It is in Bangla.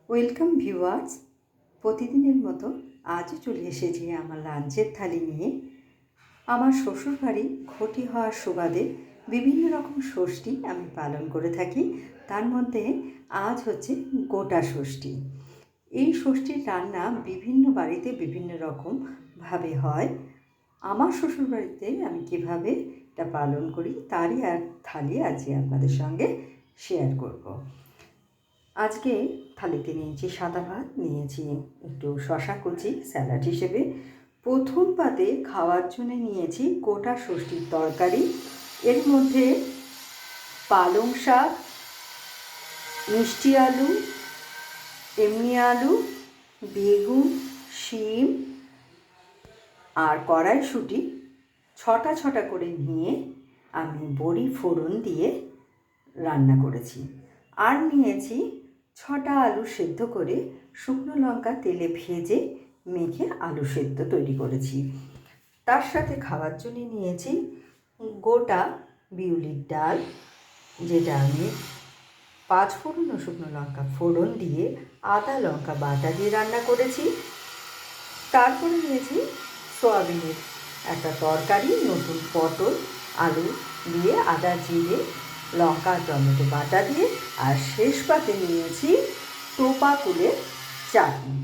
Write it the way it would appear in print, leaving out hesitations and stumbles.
ওয়েলকাম ভিউয়ার্স, প্রতিদিনের মতো আজও চলে এসেছি আমার লাঞ্চের থালি নিয়ে। আমার শ্বশুরবাড়ি ঘটি হওয়ার সুবাদে বিভিন্ন রকম ষষ্ঠী আমি পালন করে থাকি। তার মধ্যে আজ হচ্ছে গোটা ষষ্ঠী। এই ষষ্ঠীর রান্না বিভিন্ন বাড়িতে বিভিন্ন রকমভাবে হয়। আমার শ্বশুরবাড়িতে আমি কীভাবে এটা পালন করি তারই এক থালি আজকে আপনাদের সঙ্গে শেয়ার করব। আজকে থালিতে নিয়েছি সাদা ভাত, নিয়েছি একটু শশা কুচি স্যালাড হিসেবে। প্রথম পাতে খাওয়ার জন্য নিয়েছি গোটা ষষ্ঠীর তরকারি। এর মধ্যে পালং শাক, মিষ্টি আলু, এমনি আলু, বেগুন, শিম আর কড়াইশুঁটি ছটা ছটা করে নিয়ে আমি বড়ি ফোড়ন দিয়ে রান্না করেছি। আর নিয়েছি 6টা আলু সেদ্ধ করে শুকনো লঙ্কা তেলে ভেজে মেখে আলু সেদ্ধ তৈরি করেছি। তার সাথে খাওয়ার জন্য নিয়েছি গোটা বিউলির ডাল, যেটা আমি 5 ফোড়ন ও শুকনো লঙ্কা ফোড়ন দিয়ে আদা লঙ্কা বাটা দিয়ে রান্না করেছি। তারপরে নিয়েছি সয়াবিনের একটা তরকারি, নতুন পটল আলু দিয়ে আদা জিরে লঙ্কা টমেটো বাটা দিয়ে। আর শেষ পাতে নিয়েছি টোপা কুলের চাটনি।